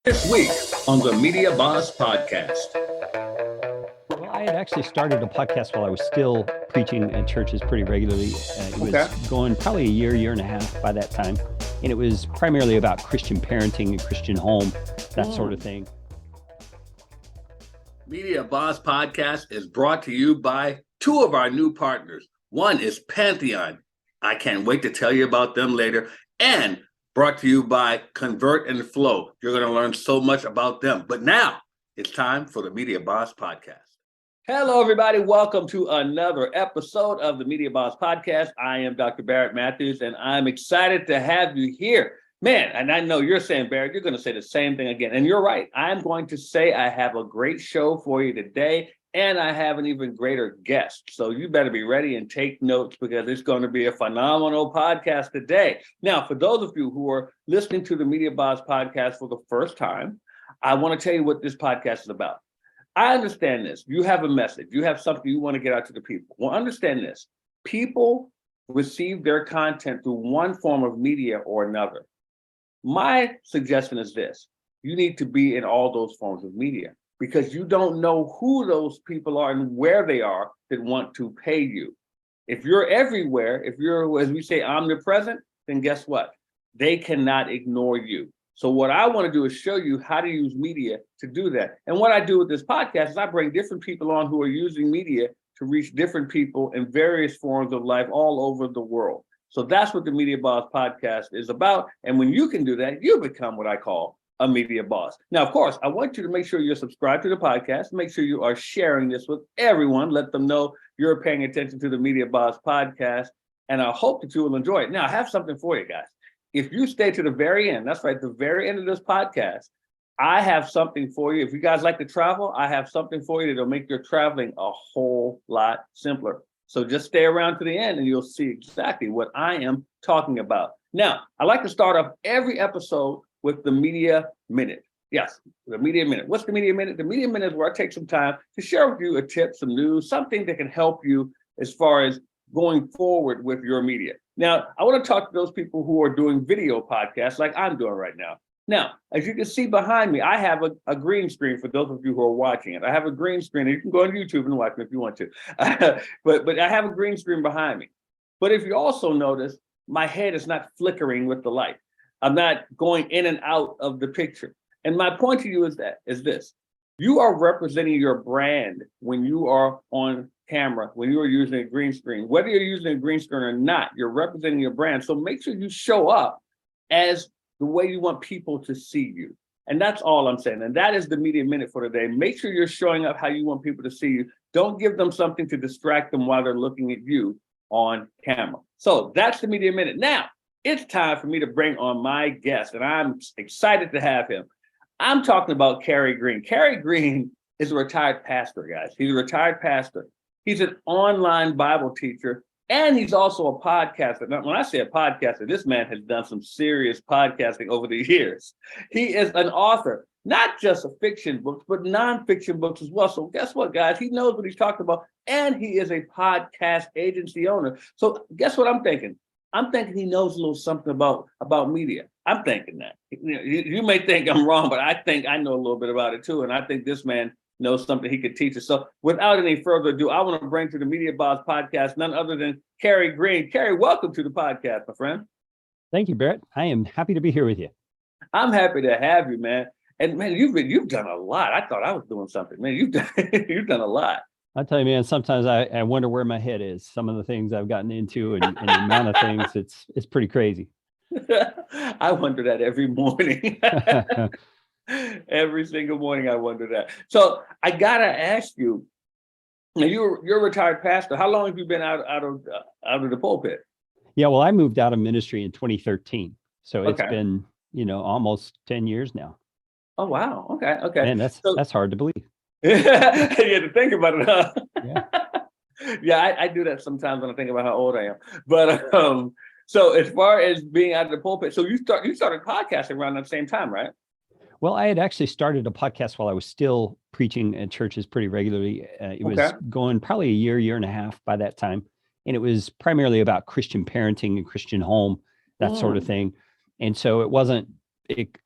This week on the Media Boss Podcast. Well, I had actually started a podcast while I was still preaching at churches pretty regularly. It was going probably a year and a half by that time. And it was primarily about Christian parenting and Christian home, that sort of thing. Media Boss Podcast is brought to you by two of our new partners. One is Pantheon. I can't wait to tell you about them later. And brought to you by Convert and Flow. You're going to learn so much about them. But now it's time for the Media Boss Podcast. Hello, everybody. Welcome to another episode of the Media Boss Podcast. I am Dr. Barrett Matthews, and I'm excited to have you here. Man, and I know you're saying, Barrett, you're going to say the same thing again. And you're right. I'm going to say I have a great show for you today, and I have an even greater guest. So you better be ready and take notes because it's going to be a phenomenal podcast today. Now, for those of you who are listening to the Media Boss Podcast for the first time, I want to tell you what this podcast is about. I understand this. You have a message. You have something you want to get out to the people. Well, understand this. People receive their content through one form of media or another. My suggestion is this. You need to be in all those forms of media because you don't know who those people are and where they are that want to pay you. If you're everywhere, if you're, as we say, omnipresent, then guess what? They cannot ignore you. So what I want to do is show you how to use media to do that. And what I do with this podcast is I bring different people on who are using media to reach different people in various forms of life all over the world. So that's what the Media Boss Podcast is about. And when you can do that, you become what I call a media boss. Now, of course, I want you to make sure you're subscribed to the podcast. Make sure you are sharing this with everyone. Let them know you're paying attention to the Media Boss Podcast. And I hope that you will enjoy it. Now, I have something for you guys. If you stay to the very end, that's right, the very end of this podcast, I have something for you. If you guys like to travel, I have something for you that'll make your traveling a whole lot simpler. So just stay around to the end and you'll see exactly what I am talking about. Now, I like to start off every episode with the Media Minute. Yes, the Media Minute. What's the Media Minute? The Media Minute is where I take some time to share with you a tip, some news, something that can help you as far as going forward with your media. Now, I want to talk to those people who are doing video podcasts like I'm doing right now. Now, as you can see behind me, I have a green screen for those of you who are watching it. I have a green screen, and you can go on YouTube and watch me if you want to. But I have a green screen behind me. But if you also notice, my head is not flickering with the light. I'm not going in and out of the picture. And my point to you is this. You are representing your brand when you are on camera, when you are using a green screen. Whether you're using a green screen or not, you're representing your brand. So make sure you show up as the way you want people to see you. And that's all I'm saying. And that is the Media Minute for today. Make sure you're showing up how you want people to see you. Don't give them something to distract them while they're looking at you on camera. So that's the Media Minute. Now, it's time for me to bring on my guest, and I'm excited to have him. I'm talking about Carey Green. Carey Green is a retired pastor, guys. He's a retired pastor. He's an online Bible teacher, and he's also a podcaster. Now, when I say a podcaster, this man has done some serious podcasting over the years. He is an author, not just of fiction books, but nonfiction books as well. So guess what, guys? He knows what he's talking about, and he is a podcast agency owner. So guess what I'm thinking? I'm thinking he knows a little something about media. I'm thinking that. You may think I'm wrong, but I think I know a little bit about it too. And I think this man knows something he could teach us. So without any further ado, I want to bring to the Media Boss Podcast none other than Carey Green. Carey, welcome to the podcast, my friend. Thank you, Barrett. I am happy to be here with you. I'm happy to have you, man. And man, you've done a lot. I thought I was doing something, man. You've done a lot. I'll tell you, man, sometimes I wonder where my head is. Some of the things I've gotten into and the amount of things, it's pretty crazy. I wonder that every morning. Every single morning I wonder that. So I gotta ask you, now you're a retired pastor. How long have you been out of the pulpit? Yeah, well, I moved out of ministry in 2013. So it's been, almost 10 years now. Oh, wow. Okay. Man, that's hard to believe. You have to think about it, huh? Yeah. Yeah, I do that sometimes when I think about how old I am. But so as far as being out of the pulpit, so you started podcasting around that same time, right? Well, I had actually started a podcast while I was still preaching at churches pretty regularly. It was going probably a year and a half by that time. And it was primarily about Christian parenting and Christian home, that sort of thing. And so it wasn't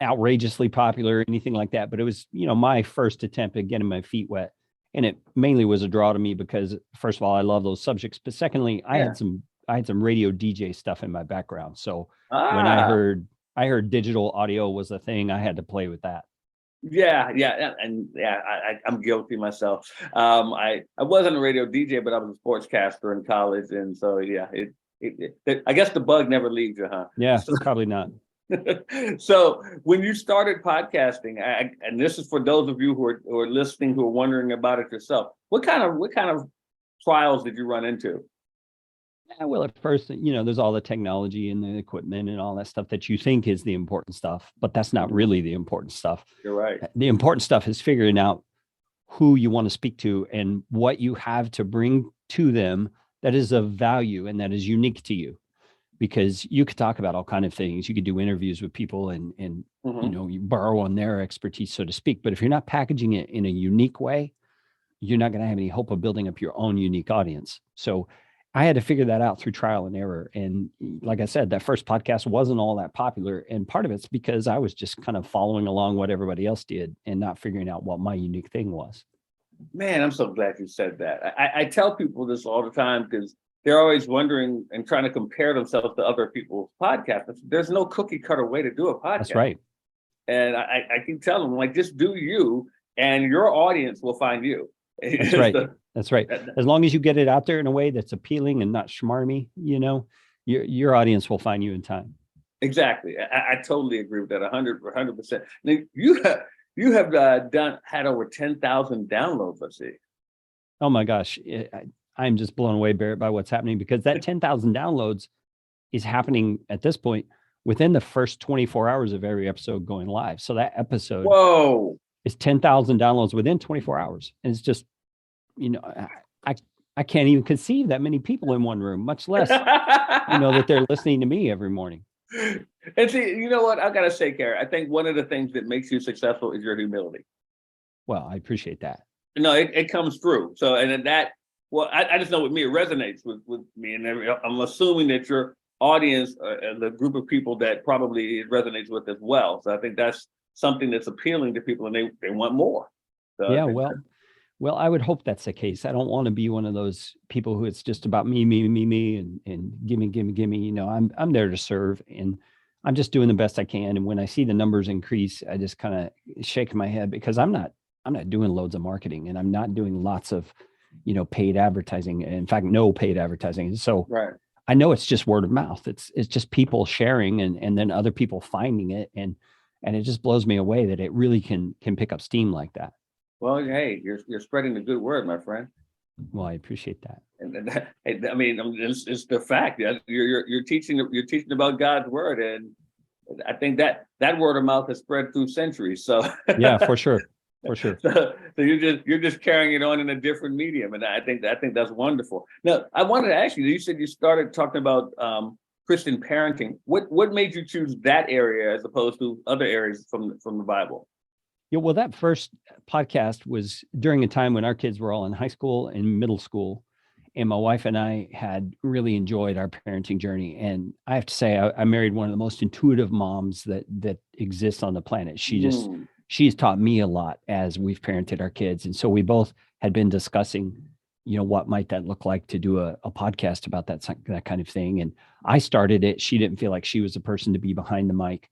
outrageously popular or anything like that, but it was, my first attempt at getting my feet wet. And it mainly was a draw to me because, first of all, I love those subjects, but secondly, I had some radio DJ stuff in my background. So when I heard digital audio was a thing, I had to play with that. I'm guilty myself. I wasn't a radio DJ, but I was a sportscaster in college, and so I guess the bug never leaves you, huh? Yeah, probably not. So when you started podcasting, and this is for those of you who are listening who are wondering about it yourself, what kind of trials did you run into? Yeah, well, at first, there's all the technology and the equipment and all that stuff that you think is the important stuff, but that's not really the important stuff. You're right. The important stuff is figuring out who you want to speak to and what you have to bring to them that is of value and that is unique to you. Because you could talk about all kinds of things. You could do interviews with people and you borrow on their expertise, so to speak. But if you're not packaging it in a unique way, you're not going to have any hope of building up your own unique audience. So I had to figure that out through trial and error. And like I said, that first podcast wasn't all that popular. And part of it's because I was just kind of following along what everybody else did and not figuring out what my unique thing was. Man, I'm so glad you said that. I tell people this all the time because they're always wondering and trying to compare themselves to other people's podcasts. There's no cookie cutter way to do a podcast. That's right. And I keep telling them, like, just do you and your audience will find you. That's right. That's right. As long as you get it out there in a way that's appealing and not schmarmy, your audience will find you in time. Exactly. I totally agree with that 100%. Now, you have had over 10,000 downloads, let's see. Oh my gosh. I'm just blown away, Barrett, by what's happening because that 10,000 downloads is happening at this point within the first 24 hours of every episode going live. So that episode is 10,000 downloads within 24 hours. And it's just, I can't even conceive that many people in one room, much less, that they're listening to me every morning. And see, you know what? I've got to say, Carey, I think one of the things that makes you successful is your humility. Well, I appreciate that. No, it comes through. So, and that, well, I just know with me, it resonates with me. And I'm assuming that your audience and the group of people that probably it resonates with as well. So I think that's something that's appealing to people and they want more. So yeah, well, I would hope that's the case. I don't want to be one of those people who it's just about me, and gimme. I'm there to serve and I'm just doing the best I can. And when I see the numbers increase, I just kind of shake my head because I'm not doing loads of marketing and I'm not doing lots of paid advertising. In fact, no paid advertising. So right. I know it's just word of mouth. It's just people sharing and then other people finding it. And it just blows me away that it really can pick up steam like that. Well, hey, you're spreading the good word, my friend. Well, I appreciate that. And I mean, it's the fact that you're teaching about God's word. And I think that word of mouth has spread through centuries. So yeah, for sure. For sure. So you're just carrying it on in a different medium, and I think that's wonderful. Now, I wanted to ask you. You said you started talking about Christian parenting. What made you choose that area as opposed to other areas from the Bible? Yeah, well, that first podcast was during a time when our kids were all in high school and middle school, and my wife and I had really enjoyed our parenting journey. And I have to say, I married one of the most intuitive moms that exists on the planet. She's taught me a lot as we've parented our kids. And so we both had been discussing, what might that look like to do a podcast about that kind of thing. And I started it. She didn't feel like she was the person to be behind the mic.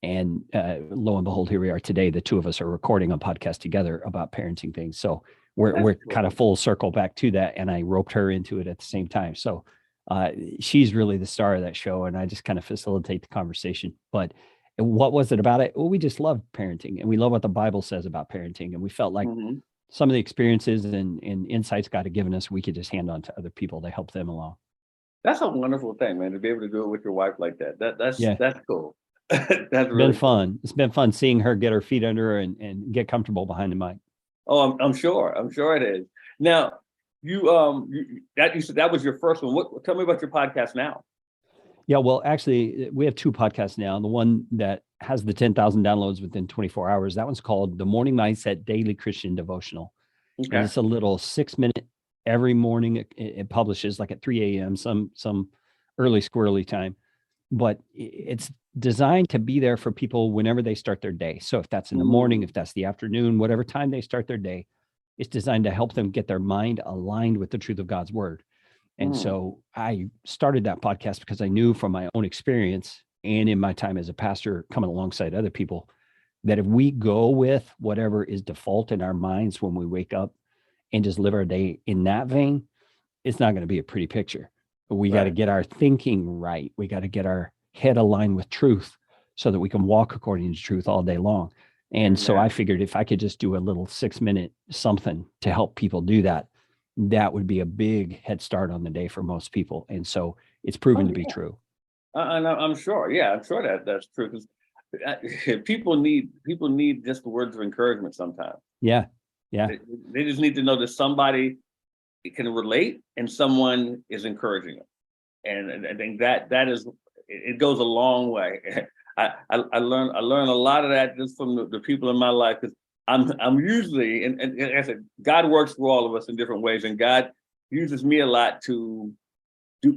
And lo and behold, here we are today. The two of us are recording a podcast together about parenting things. So we're kind of full circle back to that. And I roped her into it at the same time. So she's really the star of that show. And I just kind of facilitate the conversation. But what was it about it? Well, we just love parenting and we love what the Bible says about parenting. And we felt like some of the experiences and insights God had given us, we could just hand on to other people to help them along. That's a wonderful thing, man, to be able to do it with your wife like that. That's cool. That's really been fun. Cool. It's been fun seeing her get her feet under her and get comfortable behind the mic. Oh, I'm sure it is. Now, you said that was your first one. Tell me about your podcast now. Yeah, well, actually, we have two podcasts now. The one that has the 10,000 downloads within 24 hours, that one's called The Morning Mindset Daily Christian Devotional. Okay. And it's a little 6-minute every morning. It publishes like at 3 a.m., some early squirrely time. But it's designed to be there for people whenever they start their day. So if that's in the morning, if that's the afternoon, whatever time they start their day, it's designed to help them get their mind aligned with the truth of God's word. And so I started that podcast because I knew from my own experience and in my time as a pastor coming alongside other people that if we go with whatever is default in our minds when we wake up and just live our day in that vein, it's not going to be a pretty picture. We got to get our thinking right. We got to get our head aligned with truth so that we can walk according to truth all day long. And so I figured if I could just do a little 6-minute something to help people do that, that would be a big head start on the day for most people. And so it's proven to be true. And I'm sure. Yeah, I'm sure that's true. Because people need just the words of encouragement sometimes. Yeah. They just need to know that somebody can relate and someone is encouraging them. And I think that is, it goes a long way. I learn a lot of that just from the people in my life, because I'm usually, and like I said, God works through all of us in different ways, and God uses me a lot to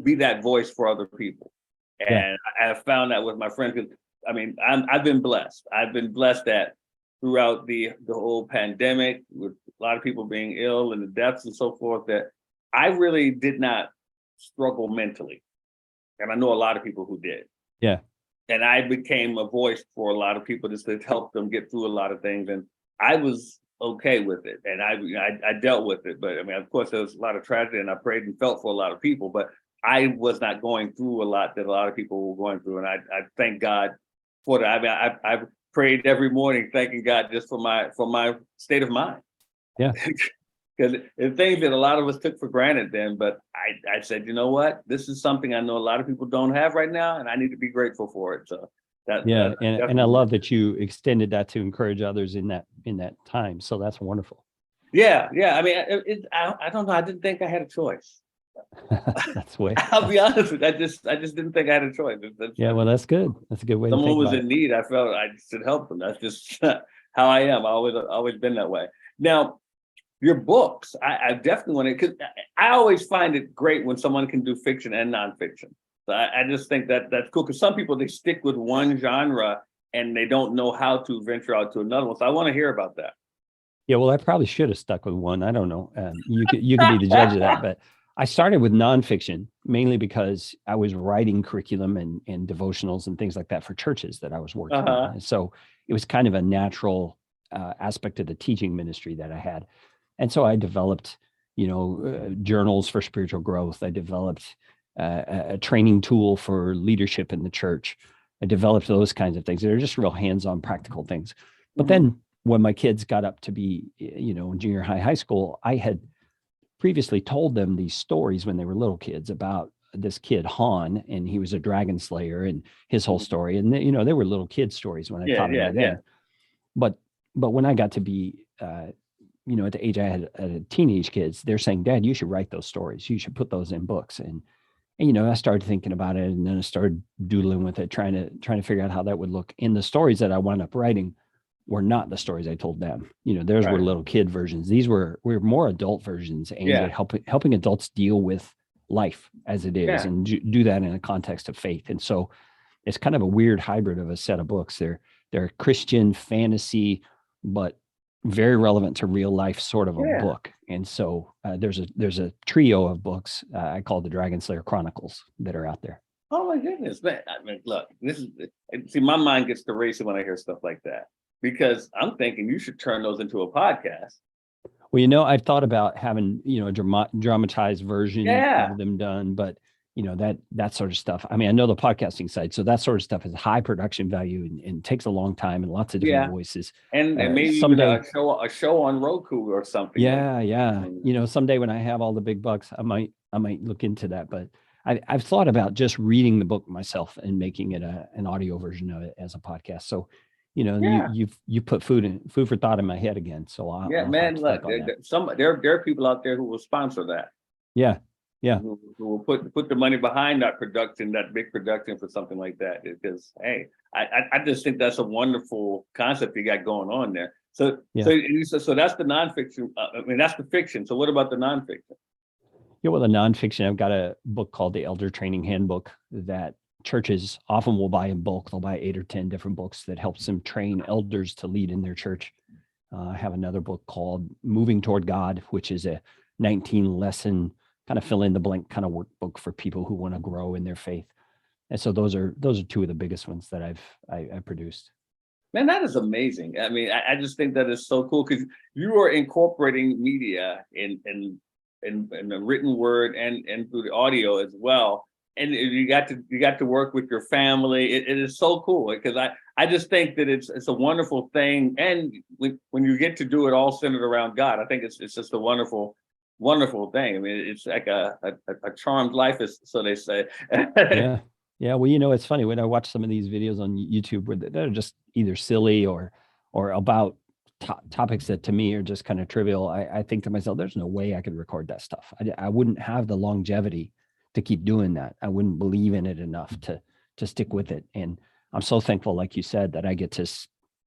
be that voice for other people. And I have found that with my friends, because I mean, I've been blessed. I've been blessed that throughout the whole pandemic, with a lot of people being ill and the deaths and so forth, that I really did not struggle mentally. And I know a lot of people who did. Yeah. And I became a voice for a lot of people just to help them get through a lot of things. And I was okay with it. And I dealt with it. But I mean, of course, there was a lot of tragedy, and I prayed and felt for a lot of people, but I was not going through a lot that a lot of people were going through. And I thank God for that. I mean, I've prayed every morning, thanking God just for my state of mind. Yeah. Because it's things that a lot of us took for granted then, but I said, you know what, this is something I know a lot of people don't have right now, and I need to be grateful for it. So and I love that you extended that to encourage others in that time. So that's wonderful. Yeah. I mean, I don't know. I didn't think I had a choice. That's way. I'll be honest with you. I just didn't think I had a choice. Well, that's good. That's a good way. Someone to think was about in it. need. I felt I should help them. That's just how I am. I always been that way. Now, your books, I definitely want to, because I always find it great when someone can do fiction and nonfiction. So I just think that's cool, because some people, they stick with one genre and they don't know how to venture out to another one. So I want to hear about that. Yeah, well, I probably should have stuck with one. I don't know. You could be the judge of that. But I started with nonfiction mainly because I was writing curriculum and devotionals and things like that for churches that I was working on. And so it was kind of a natural aspect of the teaching ministry that I had. And so I developed, journals for spiritual growth. I developed a training tool for leadership in the church. I developed those kinds of things. They're just real hands-on practical things. But then when my kids got up to be, in junior high school, I had previously told them these stories when they were little kids about this kid, Han, and he was a dragon slayer and his whole story. And, they were little kid stories when I taught them then. But when I got to be, at the age I had teenage kids, they're saying, Dad, you should write those stories. You should put those in books. And I started thinking about it, and then I started doodling with it, trying to figure out how that would look. And the stories that I wound up writing were not the stories I told them. Theirs were little kid versions. These were more adult versions aimed at helping adults deal with life as it is and do that in a context of faith. And so it's kind of a weird hybrid of a set of books. They're Christian fantasy, but very relevant to real life sort of a book. And so there's a trio of books I call the Slayer Chronicles that are out there. Oh my goodness, man! I mean, look, my mind gets to racing when I hear stuff like that, because I'm thinking you should turn those into a podcast. Well, I've thought about having a dramatized version of them done, but that sort of stuff. I mean, I know the podcasting side, so that sort of stuff has high production value and takes a lot of time and lots of different voices. And maybe someday even a show on Roku or something. Yeah. Someday when I have all the big bucks, I might look into that. But I've thought about just reading the book myself and making it an audio version of it as a podcast. So, you put food for thought in my head again. So I'll look, there are people out there who will sponsor that. Who will put the money behind that production, that big production for something like that. Because I just think that's a wonderful concept you got going on there. So that's the nonfiction. That's the fiction. So what about the nonfiction? Yeah, well, the nonfiction, I've got a book called The Elder Training Handbook that churches often will buy in bulk. They'll buy 8 or 10 different books that helps them train elders to lead in their church. I have another book called Moving Toward God, which is a 19 lesson kind of fill in the blank kind of workbook for people who want to grow in their faith. And so those are two of the biggest ones that I produced. Man, that is amazing. I mean, I just think that is so cool because you are incorporating media in the written word and through the audio as well. And you got to work with your family. It is so cool because I just think that it's a wonderful thing. And when you get to do it all centered around God, I think it's just a wonderful thing. I mean, it's like a charmed life, so they say. Yeah. Yeah. Well, it's funny when I watch some of these videos on YouTube where they're just either silly or about topics that to me are just kind of trivial. I think to myself, there's no way I could record that stuff. I wouldn't have the longevity to keep doing that. I wouldn't believe in it enough to stick with it. And I'm so thankful, like you said, that I get to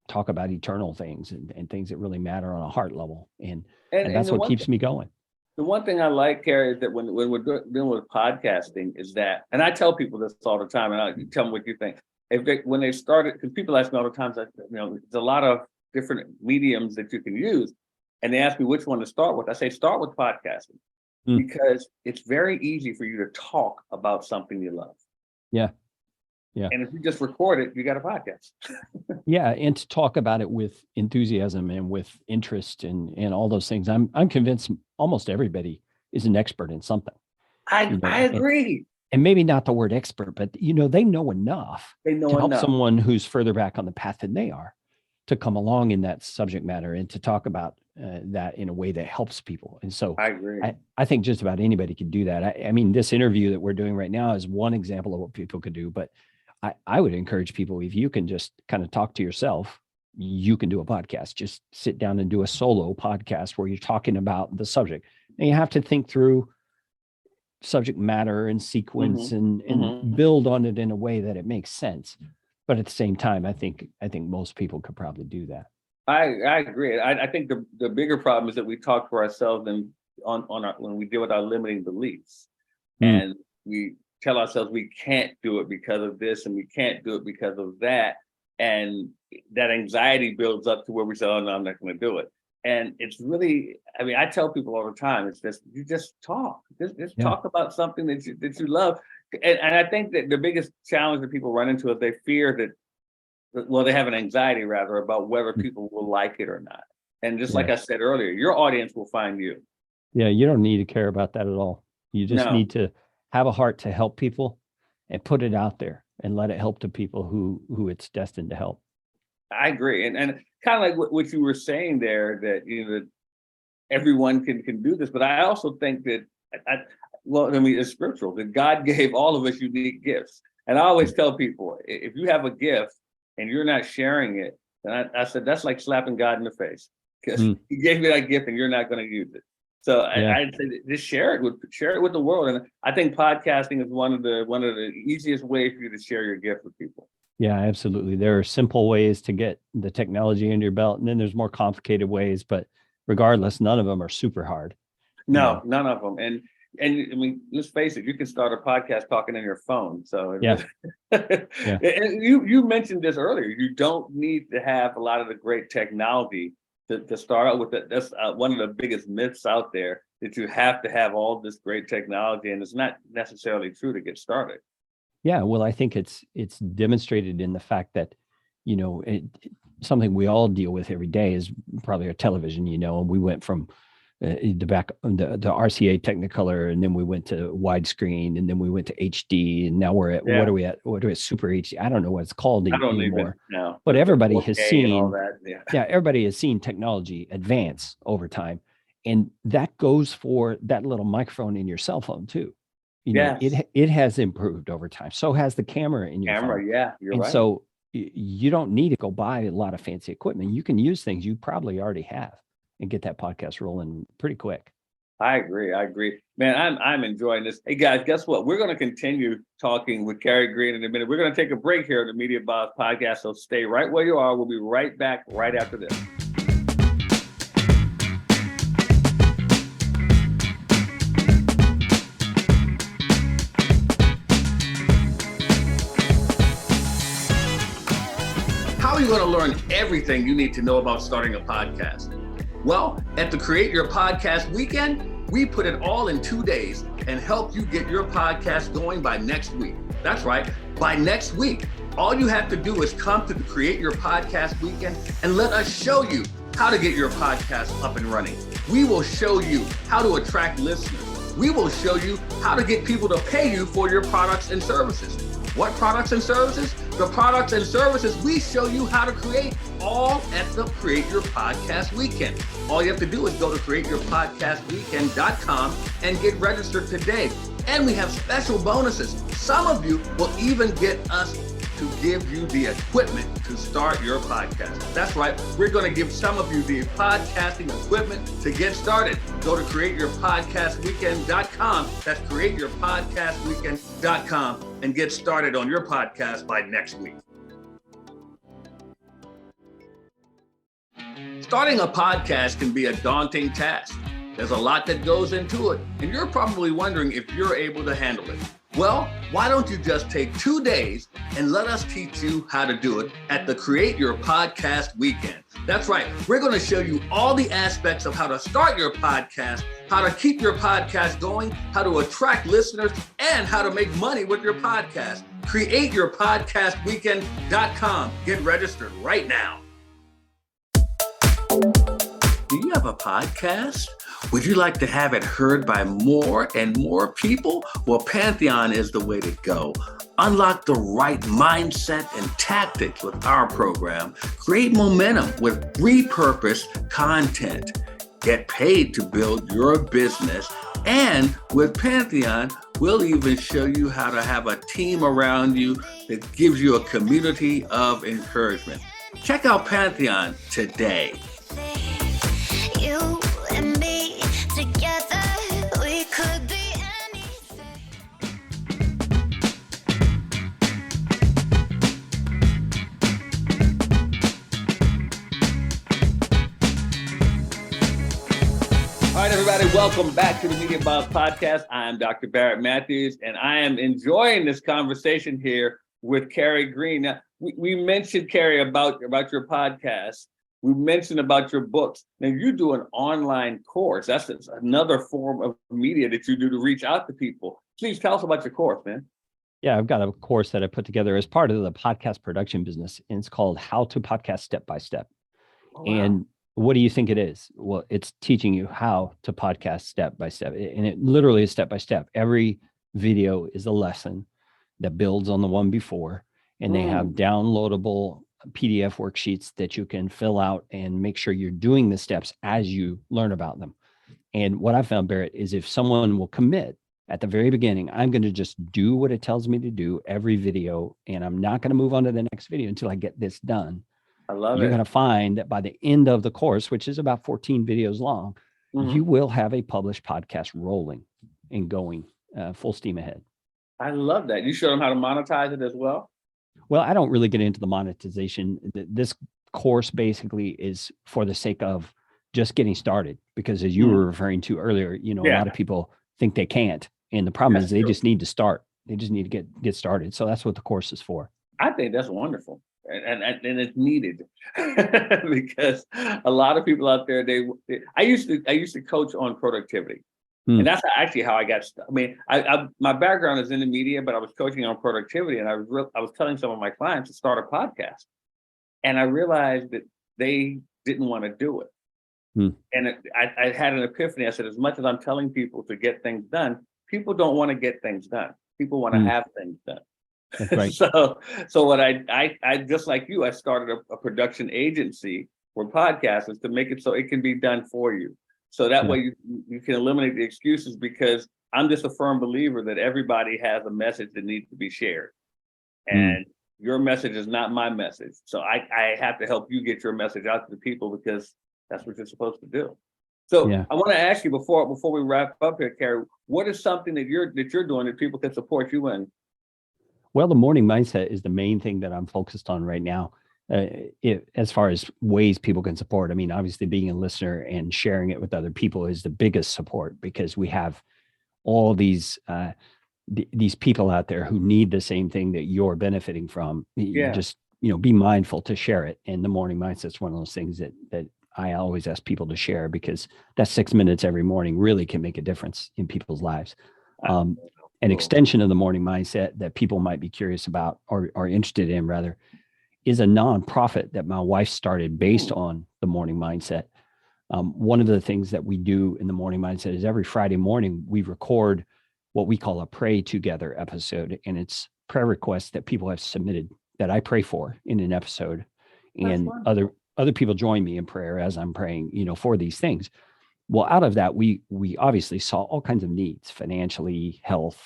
talk about eternal things and things that really matter on a heart level. And that's what keeps me going. The one thing I like, Carey, is that when we're dealing with podcasting is that, and I tell people this all the time, and you tell them what you think. When they started, because people ask me all the time, there's a lot of different mediums that you can use. And they ask me which one to start with. I say, start with podcasting because it's very easy for you to talk about something you love. Yeah. Yeah. And if you just record it, you got a podcast. Yeah. And to talk about it with enthusiasm and with interest and all those things. I'm convinced almost everybody is an expert in something. I agree. And maybe not the word expert, but they know enough to help someone who's further back on the path than they are to come along in that subject matter and to talk about that in a way that helps people. And so I agree. I think just about anybody could do that. I mean, this interview that we're doing right now is one example of what people could do, but I would encourage people, if you can just kind of talk to yourself, you can do a podcast. Just sit down and do a solo podcast where you're talking about the subject. And you have to think through subject matter and sequence and build on it in a way that it makes sense. But at the same time, I think most people could probably do that. I agree. I think the bigger problem is that we talk for ourselves and when we deal with our limiting beliefs, and we tell ourselves we can't do it because of this and we can't do it because of that, and that anxiety builds up to where we say, "Oh no, I'm not going to do it." And it's really, I mean, I tell people all the time, it's just you just talk, just talk about something that you love, and I think that the biggest challenge that people run into is they fear that. Well, they have an anxiety rather about whether people will like it or not. And just like I said earlier, your audience will find you. Yeah, you don't need to care about that at all. You just need to have a heart to help people and put it out there and let it help the people who it's destined to help. I agree. And kind of like what you were saying there, that that everyone can do this. But I also think that it's scriptural, that God gave all of us unique gifts. And I always tell people, if you have a gift and you're not sharing it, then I said, that's like slapping God in the face, because he gave you that gift and you're not going to use it. So I'd say just share it with the world. And I think podcasting is one of the easiest ways for you to share your gift with people. Yeah, absolutely. There are simple ways to get the technology under your belt, and then there's more complicated ways, but regardless, none of them are super hard. No, none of them. And I mean, let's face it, you can start a podcast talking on your phone. So And you mentioned this earlier. You don't need to have a lot of the great technology to start out with. That's one of the biggest myths out there, that you have to have all this great technology, and it's not necessarily true to get started. Yeah, well, I think it's demonstrated in the fact that, something we all deal with every day is probably our television, and we went from the RCA Technicolor, and then we went to widescreen, and then we went to HD, and now we're at what are we at? What are we at? Super HD? I don't know what it's called anymore. But everybody has seen everybody has seen technology advance over time, and that goes for that little microphone in your cell phone too. It has improved over time. So has the camera in your phone. Yeah, you're right. And so you don't need to go buy a lot of fancy equipment. You can use things you probably already have and get that podcast rolling pretty quick. I agree. Man, I'm enjoying this. Hey guys, guess what? We're going to continue talking with Carey Green in a minute. We're going to take a break here on the Media Boss Podcast. So stay right where you are. We'll be right back right after this. are you going to learn everything you need to know about starting a podcast? Well, at the Create Your Podcast Weekend, we put it all in 2 days and help you get your podcast going by next week. That's right, by next week. All you have to do is come to the Create Your Podcast Weekend and let us show you how to get your podcast up and running. We will show you how to attract listeners. We will show you how to get people to pay you for your products and services. What products and services? The products and services we show you how to create, all at the Create Your Podcast Weekend. All you have to do is go to createyourpodcastweekend.com and get registered today. And we have special bonuses. Some of you will even get us to give you the equipment to start your podcast. That's right. We're going to give some of you the podcasting equipment to get started. Go to createyourpodcastweekend.com. That's createyourpodcastweekend.com and get started on your podcast by next week. Starting a podcast can be a daunting task. There's a lot that goes into it, and you're probably wondering if you're able to handle it. Well, why don't you just take 2 days and let us teach you how to do it at the Create Your Podcast Weekend. That's right. We're going to show you all the aspects of how to start your podcast, how to keep your podcast going, how to attract listeners, and how to make money with your podcast. CreateYourPodcastWeekend.com. Get registered right now. Do you have a podcast? Would you like to have it heard by more and more people? Well, Pantheon is the way to go. Unlock the right mindset and tactics with our program. Create momentum with repurposed content. Get paid to build your business. And with Pantheon, we'll even show you how to have a team around you that gives you a community of encouragement. Check out Pantheon today. You and me together, we could be anything. All right, everybody, welcome back to the Media Buzz Podcast. I'm Dr. Barrett Matthews, and I am enjoying this conversation here with Carey Green. Now, we mentioned, Carey, about your podcast. We mentioned about your books. Now, you do an online course. That's another form of media that you do to reach out to people. Please tell us about your course, man. Yeah, I've got a course that I put together as part of the podcast production business, and it's called How to Podcast Step by Step. Oh, wow. And what do you think it is? Well, it's teaching you how to podcast step by step. And it literally is step by step. Every video is a lesson that builds on the one before, and they have downloadable PDF worksheets that you can fill out and make sure you're doing the steps as you learn about them. And what I found, Barrett, is if someone will commit at the very beginning, I'm going to just do what it tells me to do every video, and I'm not going to move on to the next video until I get this done. I love it. You're going to find that by the end of the course, which is about 14 videos long, you will have a published podcast rolling and going full steam ahead. I love that. You show them how to monetize it as well? Well, I don't really get into the monetization. This course basically is for the sake of just getting started, because as you were referring to earlier, a lot of people think they can't. And the problem is they just need to start. They just need to get started. So that's what the course is for. I think that's wonderful. And it's needed because a lot of people out there, I used to coach on productivity. And that's actually how I got started. I mean, my background is in the media, but I was coaching on productivity, and I was telling some of my clients to start a podcast, and I realized that they didn't want to do it. And I had an epiphany. I said, as much as I'm telling people to get things done, people don't want to get things done. People want to have things done. That's right. So what I just like you, I started a production agency for podcasters to make it so it can be done for you. So that way you can eliminate the excuses, because I'm just a firm believer that everybody has a message that needs to be shared. And your message is not my message. So I have to help you get your message out to the people, because that's what you're supposed to do. So I want to ask you before we wrap up here, Carey, what is something that you're doing that people can support you in? Well, the morning mindset is the main thing that I'm focused on right now. As far as ways people can support, I mean, obviously being a listener and sharing it with other people is the biggest support, because we have all these people out there who need the same thing that you're benefiting from. You just be mindful to share it. And the morning mindset's one of those things that I always ask people to share, because that 6 minutes every morning really can make a difference in people's lives. An extension of the morning mindset that people might be curious about or interested in rather is a nonprofit that my wife started based on the morning mindset. One of the things that we do in the morning mindset is every Friday morning, we record what we call a Pray Together episode. And it's prayer requests that people have submitted that I pray for in an episode. And other people join me in prayer as I'm praying, for these things. Well, out of that, we obviously saw all kinds of needs, financially, health,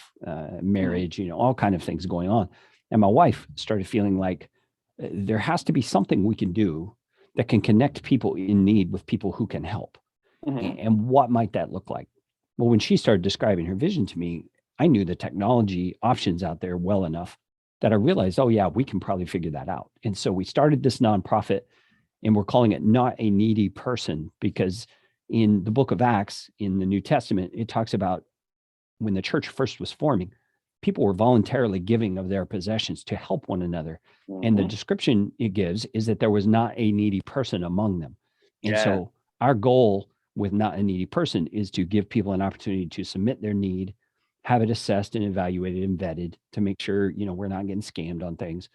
marriage, all kinds of things going on. And my wife started feeling like there has to be something we can do that can connect people in need with people who can help. And what might that look like? Well, when she started describing her vision to me, I knew the technology options out there well enough that I realized, oh yeah, we can probably figure that out. And so we started this nonprofit, and we're calling it Not a Needy Person, because in the book of Acts, in the New Testament, it talks about when the church first was forming, people were voluntarily giving of their possessions to help one another. And the description it gives is that there was not a needy person among them. And so our goal with Not a Needy Person is to give people an opportunity to submit their need, have it assessed and evaluated and vetted to make sure, we're not getting scammed on things,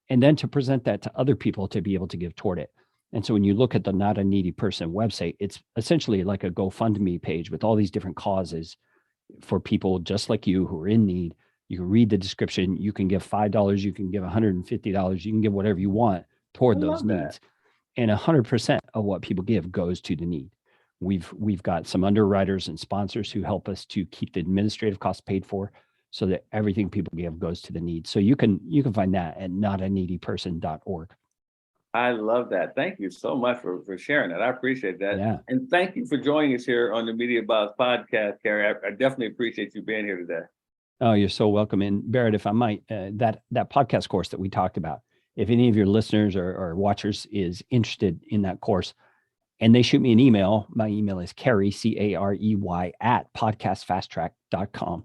and then to present that to other people to be able to give toward it. And so when you look at the Not a Needy Person website, it's essentially like a GoFundMe page with all these different causes for people just like you who are in need. You can read the description. You can give $5. You can give $150. You can give whatever you want toward those needs. And 100% of what people give goes to the need. We've got some underwriters and sponsors who help us to keep the administrative costs paid for, so that everything people give goes to the need. So you can find that at notaneedyperson.org. I love that. Thank you so much for sharing that. I appreciate that. Yeah. And thank you for joining us here on the Media Boss podcast, Carey. I definitely appreciate you being here today. Oh, you're so welcome. And Barrett, if I might, that podcast course that we talked about, if any of your listeners or watchers is interested in that course and they shoot me an email, my email is Carey, Carey @podcastfasttrack.com,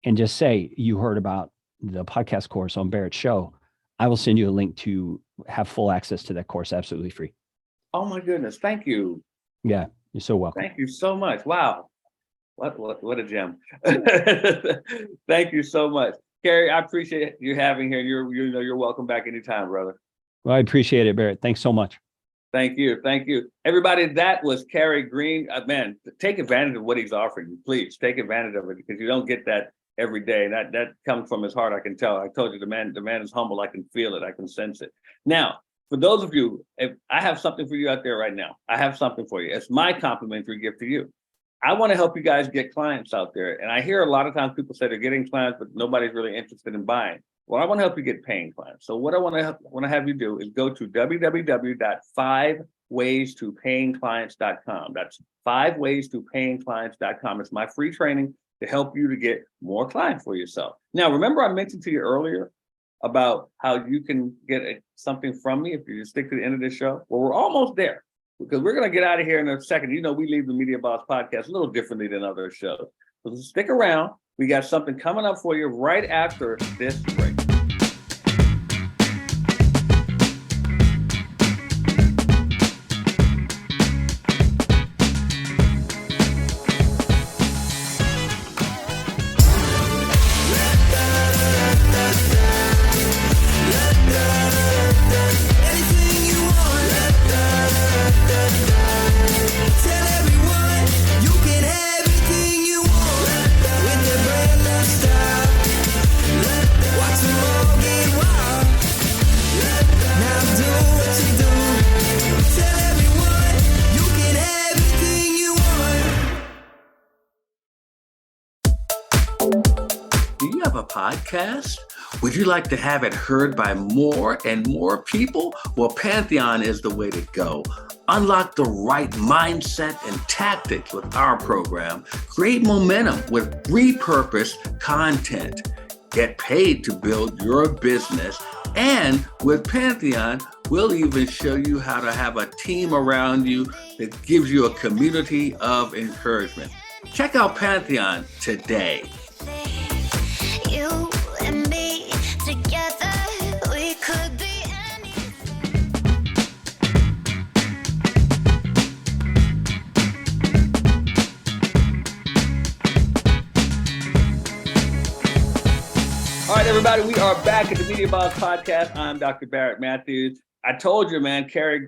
and just say you heard about the podcast course on Barrett's show, I will send you a link to have full access to that course absolutely free. Oh my goodness. Thank you. Yeah, you're so welcome. Thank you so much. Wow. What a gem. Thank you so much. Carey, I appreciate you having here. You're welcome back anytime, brother. Well, I appreciate it, Barrett. Thanks so much. Thank you. Thank you. Everybody, that was Carey Green. Man, take advantage of what he's offering you. Please take advantage of it, because you don't get that every day. That comes from his heart, I can tell. I told you the man is humble. I can feel it. I can sense it. Now, for those of you, if I have something for you out there right now. I have something for you. It's my complimentary gift to you. I want to help you guys get clients out there. And I hear a lot of times people say they're getting clients, but nobody's really interested in buying. Well, I want to help you get paying clients. So what I want to have you do is go to www.5waystoPayingClients.com. That's 5waystoPayingClients.com. It's my free training to help you to get more clients for yourself. Now, remember I mentioned to you earlier about how you can get something from me if you stick to the end of this show? Well, we're almost there, because we're going to get out of here in a second. We leave the Media Boss podcast a little differently than other shows. So stick around. We got something coming up for you right after this break. Podcast? Would you like to have it heard by more and more people? Well, Pantheon is the way to go. Unlock the right mindset and tactics with our program. Create momentum with repurposed content. Get paid to build your business. And with Pantheon, we'll even show you how to have a team around you that gives you a community of encouragement. Check out Pantheon today. You and me together, we could be anything. everybody. We are back at the Media Boss Podcast. I'm Dr. Barrett Matthews. I told you, man, Carey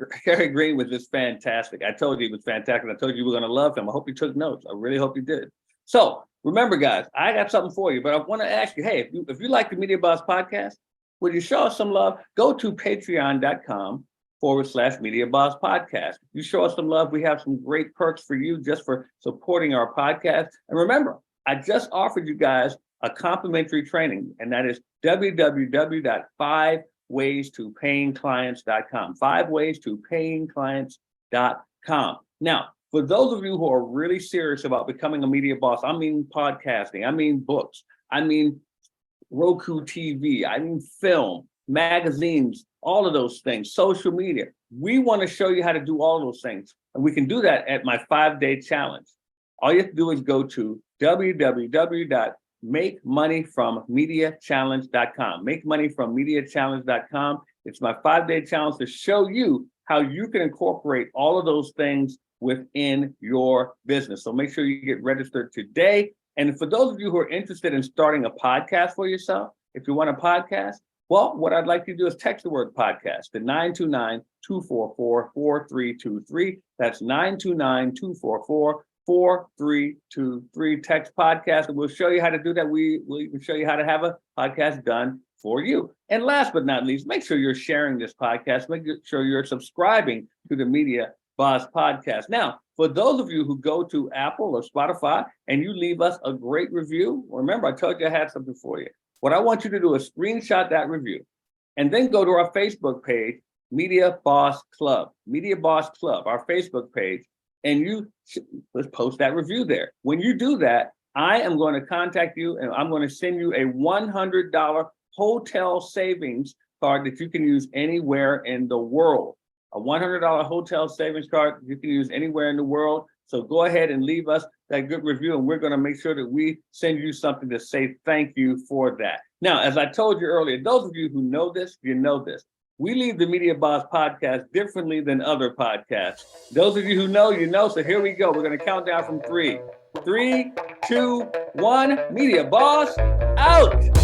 Green was just fantastic. I told you he was fantastic. I told you we were going to love him. I hope you took notes. I really hope you did. So remember, guys, I got something for you, but I want to ask you, hey, if you like the Media Boss Podcast, would you show us some love? Go to patreon.com/Media Boss Podcast. You show us some love. We have some great perks for you just for supporting our podcast. And remember, I just offered you guys a complimentary training, and that is www.5waystoPayingClients.com. 5waystoPayingClients.com. Now, for those of you who are really serious about becoming a media boss, I mean podcasting, I mean books, I mean Roku TV, I mean film, magazines, all of those things, social media. We want to show you how to do all those things. And we can do that at my 5-day challenge. All you have to do is go to www.makemoneyfrommediachallenge.com. Makemoneyfrommediachallenge.com. It's my 5-day challenge to show you how you can incorporate all of those things within your business. So make sure you get registered today. And for those of you who are interested in starting a podcast for yourself, if you want a podcast, well, what I'd like you to do is text the word podcast to 929-244-4323. That's 929-244-4323. Text podcast, and we'll show you how to do that. We'll even show you how to have a podcast done for you. And last but not least, make sure you're sharing this podcast. Make sure you're subscribing to the Media Boss Podcast. Now, for those of you who go to Apple or Spotify and you leave us a great review, remember, I told you I had something for you. What I want you to do is screenshot that review and then go to our Facebook page, Media Boss Club, our Facebook page, and let's post that review there. When you do that, I am going to contact you and I'm going to send you a $100 hotel savings card that you can use anywhere in the world. A $100 hotel savings card you can use anywhere in the world. So go ahead and leave us that good review, and we're going to make sure that we send you something to say thank you for that. Now, as I told you earlier, those of you who know this, you know this. We leave the Media Boss Podcast differently than other podcasts. Those of you who know, you know. So here we go. We're going to count down from 3. 3, 2, 1. Media Boss out.